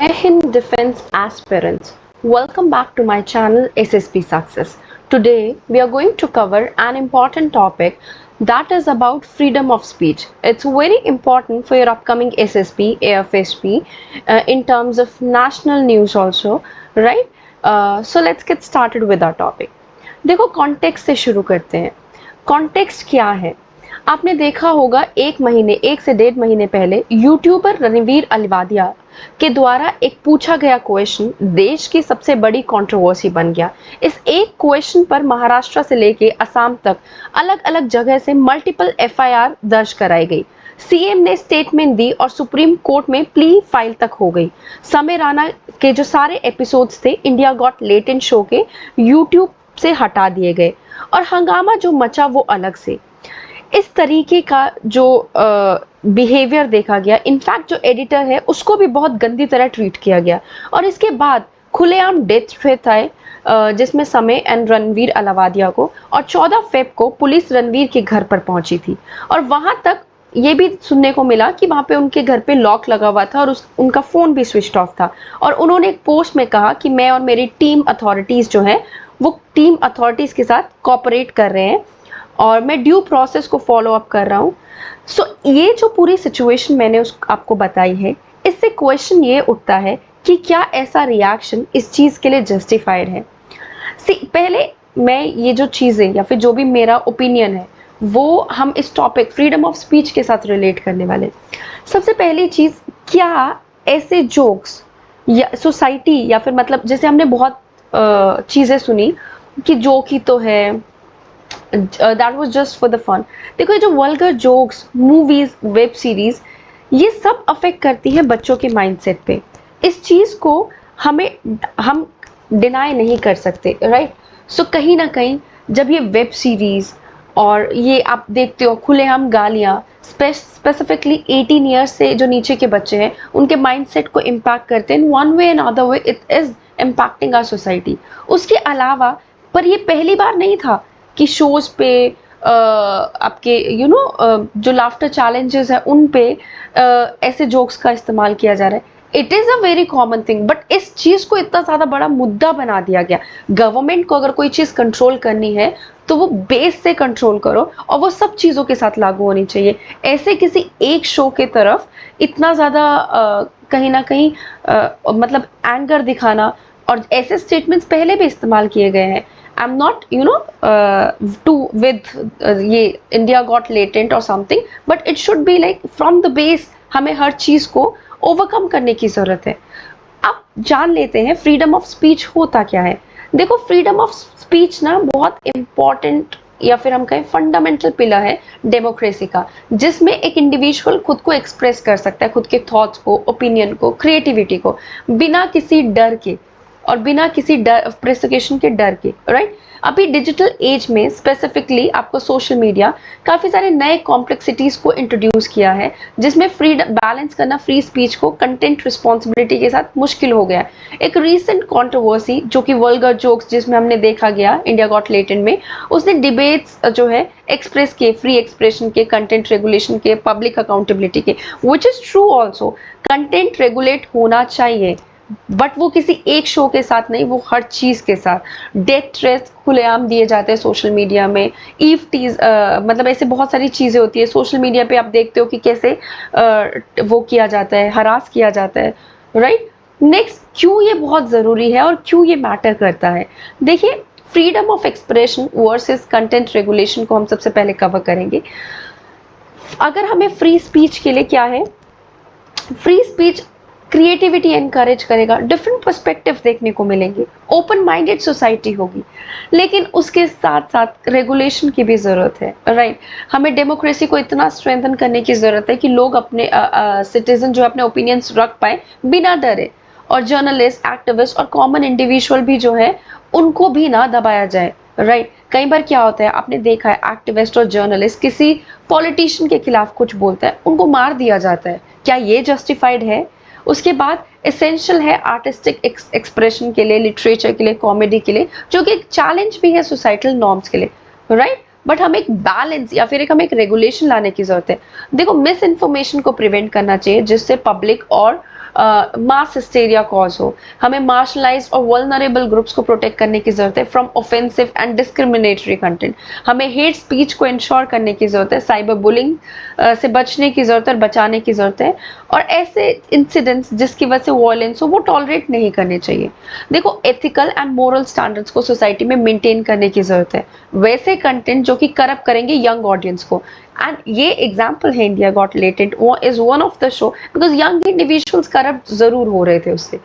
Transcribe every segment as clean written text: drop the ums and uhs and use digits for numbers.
Hind Defense Aspirants. Welcome back to my channel SSP Success. Today we are going to cover an important topic that is about freedom of speech. It's very important for your upcoming SSP, AFSP in terms of national news also, right? So let's get started with our topic. देखो context से शुरू करते हैं. Context क्या है? आपने देखा होगा एक से 1.5 महीने पहले यूट्यूबर रणवीर अलिवादिया के द्वारा एक पूछा गया क्वेश्चन देश की सबसे बड़ी कंट्रोवर्सी बन गया. इस एक क्वेश्चन पर महाराष्ट्र से लेके असम तक अलग अलग जगह से मल्टीपल एफआईआर दर्ज कराई गई. सीएम ने स्टेटमेंट दी और सुप्रीम कोर्ट में प्ली फाइल तक हो गई. समय राणा के जो सारे एपिसोड्स थे इंडिया गॉट लेटेंट शो के यूट्यूब से हटा दिए गए और हंगामा जो मचा वो अलग से. इस तरीके का जो बिहेवियर देखा गया, इनफैक्ट जो एडिटर है उसको भी बहुत गंदी तरह ट्रीट किया गया. और इसके बाद खुलेआम डेथ थ्रेट आए जिसमें समय एंड रणवीर अलावादिया को, और 14 फेब को पुलिस रणवीर के घर पर पहुंची थी. और वहां तक ये भी सुनने को मिला कि वहां पे उनके घर पे लॉक लगा हुआ था और उनका फ़ोन भी स्विच ऑफ था. और उन्होंने एक पोस्ट में कहा कि मैं और मेरी टीम अथॉरिटीज़ जो है वो टीम अथॉरिटीज़ के साथ कोऑपरेट कर रहे हैं और मैं ड्यू प्रोसेस को फॉलो अप कर रहा हूँ. सो ये जो पूरी सिचुएशन मैंने आपको बताई है, इससे क्वेश्चन ये उठता है कि क्या ऐसा रिएक्शन इस चीज़ के लिए जस्टिफाइड है. पहले मैं ये जो चीज़ें या फिर जो भी मेरा ओपिनियन है वो हम इस टॉपिक फ्रीडम ऑफ स्पीच के साथ रिलेट करने वाले. सबसे पहली चीज़, क्या ऐसे जोक्स या सोसाइटी या फिर मतलब जैसे हमने बहुत चीज़ें सुनी कि जोक ही तो है, that was just for the fun. देखो ये जो vulgar jokes, movies, web series, ये सब अफेक्ट करती है बच्चों के माइंडसेट पे. इस चीज़ को हम डिनाई नहीं कर सकते, राइट. सो कहीं ना कहीं जब ये वेब सीरीज और ये आप देखते हो खुलेआम गालियाँ स्पेसिफिकली 18 ईयर्स से जो नीचे के बच्चे हैं उनके माइंडसेट को इम्पैक्ट करते हैं. One way and other way it is impacting our society. उसके अलावा पर ये पहली बार नहीं था कि शोज पे आपके जो लाफ्टर चैलेंजेस है उन पे ऐसे जोक्स का इस्तेमाल किया जा रहा है. It is a very common thing, but इस चीज़ को इतना ज़्यादा बड़ा मुद्दा बना दिया गया. गवर्नमेंट को अगर कोई चीज़ कंट्रोल करनी है तो वो बेस से कंट्रोल करो और वो सब चीज़ों के साथ लागू होनी चाहिए. ऐसे किसी एक शो के तरफ इतना ज़्यादा कहीं ना कहीं मतलब एंगर दिखाना, और ऐसे स्टेटमेंट्स पहले भी इस्तेमाल किए गए हैं. I am not to with ये इंडिया गॉट लेटेंट और something, but it should be like from the base. हमें हर चीज़ को ओवरकम करने की ज़रूरत है. अब जान लेते हैं फ्रीडम ऑफ स्पीच होता क्या है. देखो फ्रीडम ऑफ स्पीच ना बहुत इम्पॉर्टेंट या फिर हम कहें फंडामेंटल पिलर है डेमोक्रेसी का, जिसमें एक इंडिविजुअल खुद को एक्सप्रेस कर सकता है, खुद के थॉट्स को, ओपिनियन को, क्रिएटिविटी को, बिना किसी डर के और बिना किसी प्रेसिकेशन के डर के, राइट. अभी डिजिटल एज में स्पेसिफिकली आपको सोशल मीडिया काफ़ी सारे नए कॉम्प्लेक्सिटीज़ को इंट्रोड्यूस किया है जिसमें फ्री बैलेंस करना फ्री स्पीच को कंटेंट रिस्पॉन्सिबिलिटी के साथ मुश्किल हो गया. एक रीसेंट कंट्रोवर्सी जो कि वल्गर जोक्स जिसमें हमने देखा गया इंडिया गॉट लेटेंट में, उसने डिबेट्स जो है एक्सप्रेस के, फ्री एक्सप्रेशन के, कंटेंट रेगुलेशन के, पब्लिक अकाउंटेबिलिटी के, which is true also. Content regulate होना चाहिए बट वो किसी एक शो के साथ नहीं, वो हर चीज़ के साथ. डेथ थ्रेट्स खुलेआम दिए जाते हैं सोशल मीडिया में. ईव टीज मतलब ऐसे बहुत सारी चीज़ें होती है सोशल मीडिया पे. आप देखते हो कि कैसे वो किया जाता है, हरास किया जाता है, राइट. नेक्स्ट, क्यों ये बहुत ज़रूरी है और क्यों ये मैटर करता है. देखिए freedom of expression versus content regulation को हम सबसे पहले कवर करेंगे. अगर हमें फ्री स्पीच के लिए क्या है, फ्री स्पीच क्रिएटिविटी एनकरेज करेगा, डिफरेंट पर्सपेक्टिव देखने को मिलेंगे, ओपन माइंडेड सोसाइटी होगी. लेकिन उसके साथ साथ रेगुलेशन की भी ज़रूरत है, राइट. हमें डेमोक्रेसी को इतना स्ट्रेंथन करने की ज़रूरत है कि लोग अपने सिटीजन जो अपने ओपिनियंस रख पाए बिना डरे, और जर्नलिस्ट, एक्टिविस्ट और कॉमन इंडिविजुअल भी जो है उनको भी ना दबाया जाए, राइट. कई बार क्या होता है, आपने देखा है एक्टिविस्ट और जर्नलिस्ट किसी पॉलिटिशियन के खिलाफ कुछ बोलता है, उनको मार दिया जाता है. क्या ये जस्टिफाइड है? उसके बाद एसेंशियल है आर्टिस्टिक एक्सप्रेशन के लिए, लिटरेचर के लिए, कॉमेडी के लिए, जो कि एक चैलेंज भी है सोसाइटल नॉर्म्स के लिए, राइट. बट हमें एक बैलेंस या फिर हमें एक रेगुलेशन लाने की जरूरत है. देखो मिस इन्फॉर्मेशन को प्रिवेंट करना चाहिए जिससे पब्लिक और मास हिस्टेरिया कॉज हो, हमें मार्शलाइज्ड और वल्नरेबल ग्रुप्स को प्रोटेक्ट करने की जरूरत है from offensive and discriminatory content, हमें हेट स्पीच को इंश्योर करने की जरूरत है, साइबर बुलिंग से बचने की जरूरत है, बचाने की जरूरत है, और ऐसे इंसिडेंट्स जिसकी वजह से वॉयलेंस हो वो टॉलरेट नहीं करने चाहिए। देखो, एथिकल एंड मोरल स्टैंडर्ड्स को सोसाइटी में मेंटेन करने की जरूरत है, वैसे कंटेंट जो कि करप्ट करेंगे यंग ऑडियंस को। एंड ये एग्जाम्पल है इंडिया गॉट लेटेंट, वो is one of the show, because young individuals corrupt जरूर हो रहे थे उससे।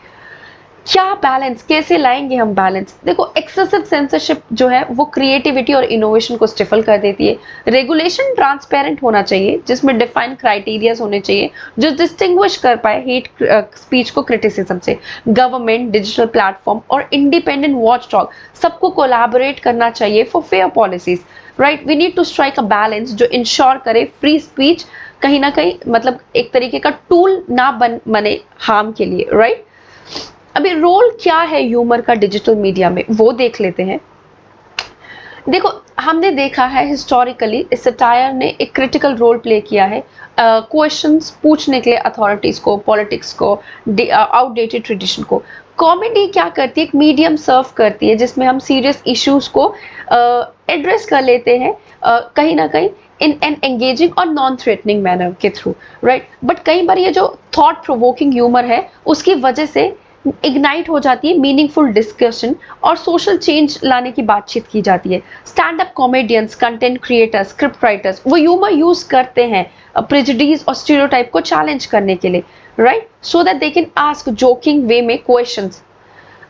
क्या बैलेंस, कैसे लाएंगे हम बैलेंस? देखो, एक्सेसिव सेंसरशिप जो है वो क्रिएटिविटी और इनोवेशन को स्टिफल कर देती है। रेगुलेशन ट्रांसपेरेंट होना चाहिए, जिसमें डिफाइंड क्राइटेरियाज होने चाहिए जो डिस्टिंग्विश कर पाए हेट स्पीच को क्रिटिसिज्म से। गवर्नमेंट, डिजिटल प्लेटफॉर्म और इंडिपेंडेंट वॉच डॉग सबको कोलैबोरेट करना चाहिए for fair policies, right? We need to strike a balance जो इंश्योर करे फ्री स्पीच कहीं ना कहीं मतलब एक तरीके का टूल ना बने हार्म के लिए, राइट? अभी रोल क्या है ह्यूमर का डिजिटल मीडिया में, वो देख लेते हैं। देखो, हमने देखा है हिस्टोरिकली इस सटायर ने एक क्रिटिकल रोल प्ले किया है क्वेश्चंस पूछने के लिए अथॉरिटीज को, पॉलिटिक्स को, आउटडेटेड ट्रेडिशन को। कॉमेडी क्या करती है, एक मीडियम सर्व करती है जिसमें हम सीरियस इश्यूज को एड्रेस कर लेते हैं कहीं ना कहीं इन एन एंगेजिंग और नॉन थ्रेटनिंग मैनर के थ्रू, राइट? बट कई बार ये जो थॉट प्रोवोकिंग ह्यूमर है उसकी वजह से इग्नाइट हो जाती है मीनिंगफुल डिस्कशन और सोशल चेंज लाने की बातचीत की जाती है। Stand up comedians, content creators, script writers वो ह्यूमर यूज करते हैं प्रेजुडिस और स्टीरियोटाइप को चैलेंज करने के लिए, right? So that they can ask joking way में क्वेश्चंस।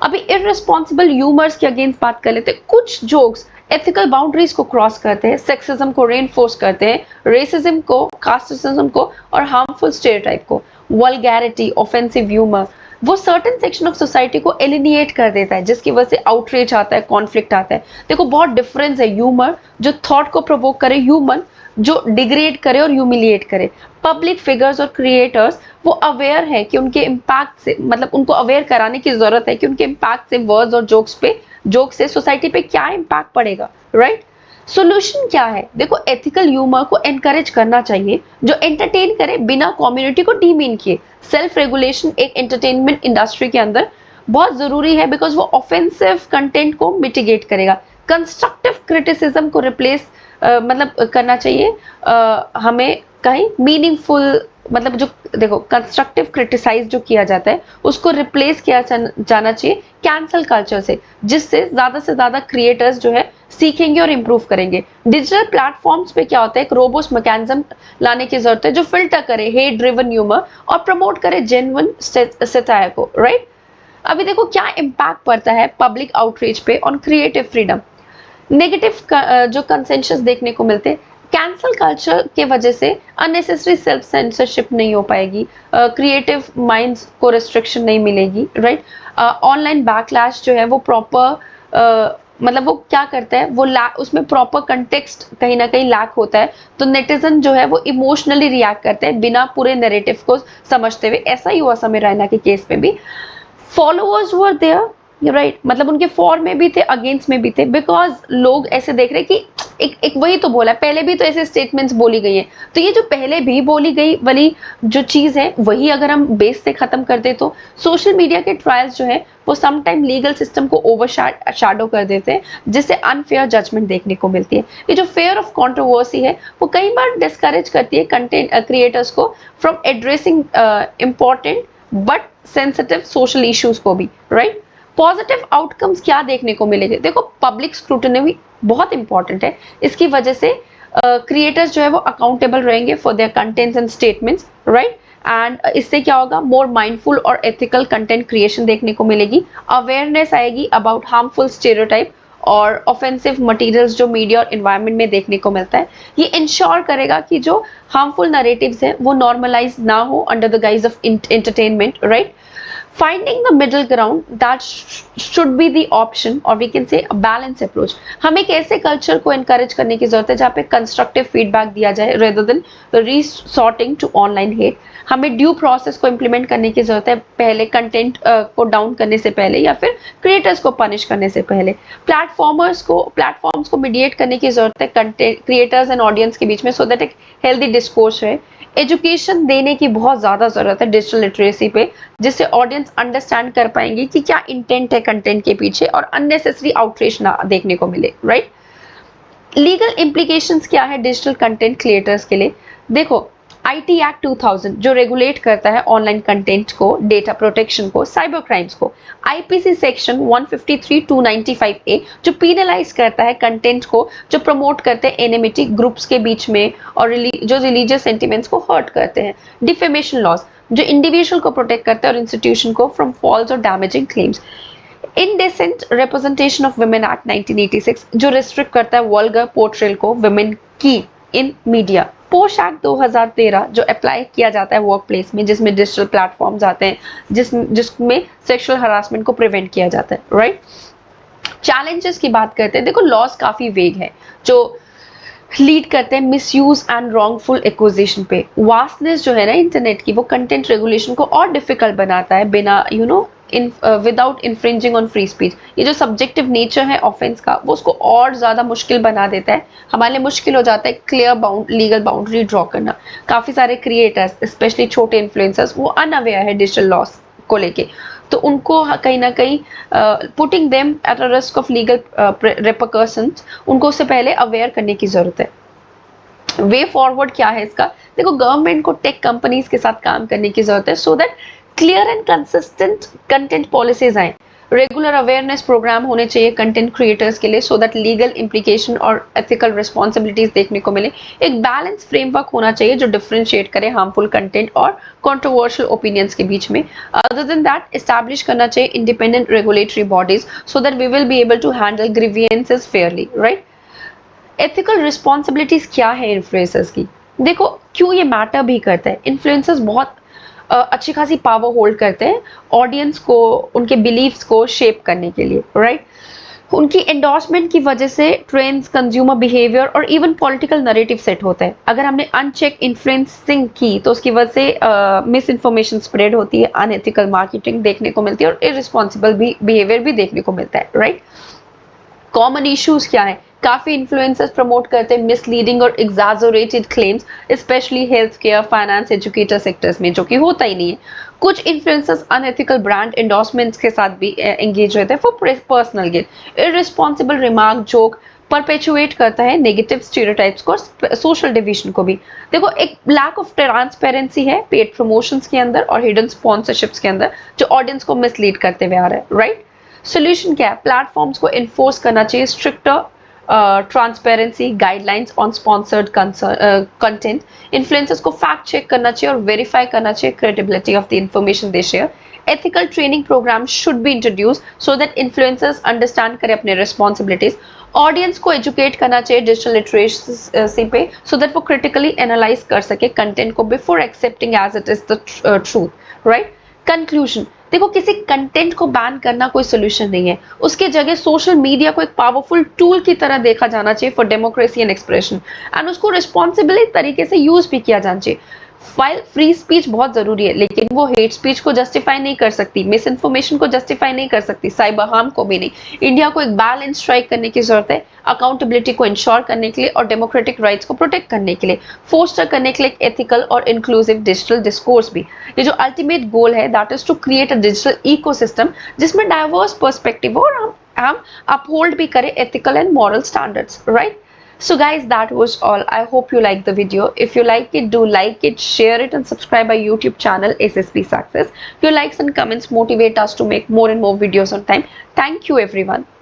अभी इररिस्पॉन्सिबल ह्यूमर्स के अगेंस्ट बात कर लेते हैं। कुछ जोक्स एथिकल बाउंड्रीज को क्रॉस करते हैं, सेक्सिज्म को रेनफोर्स करते हैं, रेसिज्म को, कास्टिज्म को और हार्मफुल स्टीरियोटाइप को। वल्गैरिटी, ऑफेंसिव ह्यूमर वो सर्टेन सेक्शन ऑफ सोसाइटी को एलिनिएट कर देता है, जिसकी वजह से आउटरीच आता है, कॉन्फ्लिक्ट आता है। देखो, बहुत डिफरेंस है ह्यूमर जो थॉट को प्रोवोक करे, ह्यूमन जो डिग्रेड करे और ह्यूमिलिएट करे। पब्लिक फिगर्स और क्रिएटर्स वो अवेयर है कि उनके इम्पैक्ट से, मतलब उनको अवेयर कराने की जरूरत है कि उनके इम्पैक्ट से, वर्ड्स और जोक्स से सोसाइटी पे क्या इम्पैक्ट पड़ेगा, राइट? सोल्यूशन क्या है? देखो, एथिकल ह्यूमर को एनकरेज करना चाहिए जो एंटरटेन करे बिना कम्युनिटी को डीमीन किए। सेल्फ रेगुलेशन एक एंटरटेनमेंट इंडस्ट्री के अंदर बहुत जरूरी है, बिकॉज वो ऑफेंसिव कंटेंट को मिटिगेट करेगा। कंस्ट्रक्टिव क्रिटिसिज्म को रिप्लेस मतलब करना चाहिए हमें कहीं मीनिंगफुल, मतलब जो देखो कंस्ट्रक्टिव क्रिटिसाइज जो किया जाता है उसको रिप्लेस किया जाना चाहिए कैंसल कल्चर से ज्यादा क्रिएटर्स जो है सीखेंगे और इम्प्रूव करेंगे। डिजिटल प्लेटफॉर्म्स पे क्या होता है, एक रोबोस्ट मैकेनिज्म लाने की जरूरत है जो फिल्टर करे हेट ड्रिवन ह्यूमर और प्रमोट करे जेन्युइन सटायर को, राइट? अभी देखो क्या इम्पैक्ट पड़ता है पब्लिक आउटरीच पे ऑन क्रिएटिव फ्रीडम। नेगेटिव जो कंसेंशस देखने को मिलते हैं, कैंसल कल्चर के वजह से अननेसेसरी सेल्फ सेंसरशिप नहीं हो पाएगी, क्रिएटिव माइंड्स को रिस्ट्रिक्शन नहीं मिलेगी, राइट? ऑनलाइन बैकलैश जो है वो प्रॉपर मतलब वो क्या करता है, वो उसमें प्रॉपर कंटेक्स्ट कहीं ना कहीं लैक होता है, तो नेटिजन जो है वो इमोशनली रिएक्ट करते हैं बिना पूरे नैरेटिव को समझते हुए। ऐसा ही हुआ समीर रैना के केस में भी। Followers were there, right? मतलब उनके फॉर में भी थे, अगेंस्ट में भी थे, बिकॉज लोग ऐसे देख रहे कि एक वही तो बोला, पहले भी तो ऐसे स्टेटमेंट्स बोली गई है, तो ये जो पहले भी बोली गई वाली जो चीज है वही अगर हम बेस से खत्म कर दे तो सोशल मीडिया के ट्रायल्स जो है वो समटाइम लीगल सिस्टम को ओवरशैडो कर देते हैं, जिससे अनफेयर जजमेंट देखने को मिलती है। ये जो फेयर ऑफ कंट्रोवर्सी है वो कई बार डिस्करेज करती है कंटेंट क्रिएटर्स को from addressing important but sensitive social issues को भी, राइट? पॉजिटिव आउटकम्स क्या देखने को मिलेंगे? देखो, पब्लिक स्क्रूटनी भी बहुत इंपॉर्टेंट है, इसकी वजह से क्रिएटर्स जो है वो अकाउंटेबल रहेंगे for their contents and statements, right? And इससे क्या होगा, मोर माइंडफुल और एथिकल कंटेंट क्रिएशन देखने को मिलेगी। अवेयरनेस आएगी अबाउट हार्मफुल स्टेरियोटाइप और ऑफेंसिव मटेरियल्स जो मीडिया और एनवायरनमेंट में देखने को मिलता है। ये इंश्योर करेगा कि जो हार्मफुल नैरेटिव्स हैं वो नॉर्मलाइज ना हो under the guys of entertainment, right? Finding the middle ground, that should be the option, or we can say a balanced approach. हमें एक ऐसे कल्चर को encourage करने की जरूरत है जहाँ पे कंस्ट्रक्टिव फीडबैक दिया जाए rather than resorting to online hate. हमें ड्यू प्रोसेस को इम्प्लीमेंट करने की जरूरत है, पहले कंटेंट को डाउन करने से पहले या फिर क्रिएटर्स को पनिश करने से पहले। प्लेटफॉर्म्स को मीडिएट करने की जरूरत है कंटेंट क्रिएटर्स एंड ऑडियंस के बीच में, सो दैट एक हेल्दी डिस्कोर्स है। एजुकेशन देने की बहुत ज़्यादा ज़रूरत है डिजिटल लिटरेसी पे, जिससे ऑडियंस अंडरस्टैंड कर पाएंगे कि क्या इंटेंट है कंटेंट के पीछे और अननेसेसरी आउटरीच ना देखने को मिले, राइट। लीगल इम्प्लीकेशंस क्या है डिजिटल कंटेंट क्रिएटर्स के लिए? देखो, आईटी एक्ट 2000 जो रेगुलेट करता है ऑनलाइन कंटेंट को, डेटा प्रोटेक्शन को, साइबर क्राइम्स को, आईपीसी सेक्शन 153 295 ए जो पीनलाइज करता है कंटेंट को जो प्रमोट करते हैं एनिमिटी ग्रुप्स के बीच में और जो रिलीजियस सेंटिमेंट्स को हर्ट करते हैं, डिफेमेशन लॉज जो इंडिविजुअल को प्रोटेक्ट करता है और इंस्टीट्यूशन को फ्रॉम फॉल्स और damaging claims, indecent representation of women act 1986 जो रिस्ट्रिक्ट करता है वल्गर पोर्ट्रेल को वुमेन की इन मीडिया, पोश एक्ट 2013 जो अप्लाई किया जाता है वर्क प्लेस में, जिसमें डिजिटल प्लेटफॉर्म्स आते हैं जिसमें सेक्सुअल हरासमेंट को प्रिवेंट किया जाता है, राइट। चैलेंजेस की बात करते हैं, देखो लॉज काफी वेग है जो लीड करते हैं मिसयूज एंड रॉन्गफुल एक्विजिशन पे। वास्टनेस जो है ना इंटरनेट की, वो कंटेंट रेगुलेशन को और डिफिकल्ट बनाता है बिना without infringing on free speech. ये जो सब्जेक्टिव नेचर है ऑफेंस का, वो उसको और ज़्यादा मुश्किल बना देता है। हमारे लिए मुश्किल हो जाता है क्लियर लीगल बाउंड्री ड्रॉ करना। काफ़ी सारे क्रिएटर्स स्पेशली छोटे इन्फ्लुएंसर्स वो अनअवेयर है डिजिटल लॉस को लेके, तो उनको कहीं ना कहीं putting them at a risk of legal repercussions, उनको उससे पहले अवेयर करने की ज़रूरत है। वे फॉरवर्ड क्या है इसका? देखो, गवर्नमेंट को टेक कंपनीज के साथ काम करने की जरूरत है so that clear and consistent content policies आए। रेगुलर अवेयरनेस प्रोग्राम होने चाहिए कंटेंट क्रिएटर्स के लिए सो दैट लीगल इम्प्लीकेशन और एथिकल रिस्पॉन्सिबिलिटीज देखने को मिले। एक बैलेंस फ्रेमवर्क होना चाहिए जो डिफरेंशिएट करे हार्मफुल कंटेंट और कंट्रोवर्शियल ओपिनियंस के बीच में। अदर देन दैट, एस्टैब्लिश करना चाहिए independent regulatory bodies so that we will be able to handle grievances fairly, right. Ethical responsibilities क्या है इन्फ्लुएंसर्स की? देखो, क्यों ये मैटर भी करता है, इन्फ्लुएंसर्स बहुत अच्छी खासी पावर होल्ड करते हैं ऑडियंस को, उनके बिलीव्स को शेप करने के लिए, राइट। उनकी एंडोर्समेंट की वजह से ट्रेंड्स, कंज्यूमर बिहेवियर और इवन पॉलिटिकल नैरेटिव सेट होता है। अगर हमने अनचेक इन्फ्लुएंसिंग की तो उसकी वजह से मिस इन्फॉर्मेशन स्प्रेड होती है, अनएथिकल मार्केटिंग देखने को मिलती है और इररिस्पॉन्सिबल बिहेवियर भी देखने को मिलता है, राइट। कॉमन इश्यूज क्या है? काफी इन्फ्लुएंसर्स प्रमोट करते हैं मिसलीडिंग और exaggerated claims, specially health care, finance, educator sectors में, जो कि होता ही नहीं है। कुछ इन्फ्लुएंसर्स अनएथिकल ब्रांड एंडोर्समेंट्स के साथ भी एंगेज होते हैं for personal gain. Irresponsible remark, joke perpetuate करता है नेगेटिव स्टीरियोटाइप्स को और सोशल डिवीजन को भी। देखो, एक लैक ऑफ ट्रांसपेरेंसी है पेड प्रमोशंस के अंदर और हिडन स्पॉन्सरशिप्स के अंदर जो ऑडियंस को मिसलीड करते हुए आ रहा है, राइट। सोल्यूशन क्या है? प्लेटफॉर्म्स को इन्फोर्स करना चाहिए stricter transparency guidelines on sponsored content. Influencers को फैक्ट चेक करना चाहिए और वेरीफाई करना चाहिए credibility of the information they share. Ethical training programme should be introduce so that influencers understand करें अपने रिस्पॉन्सिबिलिटीज। ऑडियंस को एजुकेट करना चाहिए डिजिटल लिटरेसी पे सो दैट वो क्रिटिकली एनालाइज कर सके कंटेंट को before accepting as it is the truth, right. Conclusion, देखो, किसी कंटेंट को बैन करना कोई सोल्यूशन नहीं है, उसके जगह सोशल मीडिया को एक पावरफुल टूल की तरह देखा जाना चाहिए for democracy and expression, and उसको रिस्पॉन्सिबल तरीके से यूज भी किया जाना चाहिए। फाइल फ्री स्पीच बहुत जरूरी है, लेकिन वो हेट स्पीच को जस्टिफाई नहीं कर सकती, मिस इन्फॉर्मेशन को जस्टिफाई नहीं कर सकती, साइबर हार्म को भी नहीं। इंडिया को एक बैलेंस स्ट्राइक करने की जरूरत है, अकाउंटेबिलिटी को इंश्योर करने के लिए और डेमोक्रेटिक राइट्स को प्रोटेक्ट करने के लिए, फोस्टर करने के लिए एथिकल और इंक्लूसिव डिजिटल डिस्कोर्स भी। ये जो अल्टीमेट गोल है that is to create a digital ecosystem जिसमें डाइवर्स पर्सपेक्टिव हो और हम अपहोल्ड भी करें ethical and moral standards, right. So guys, that was all. I hope you liked the video. If you like it, do like it, share it and subscribe our YouTube channel SSP Success. Your likes and comments motivate us to make more and more videos on time. Thank you everyone.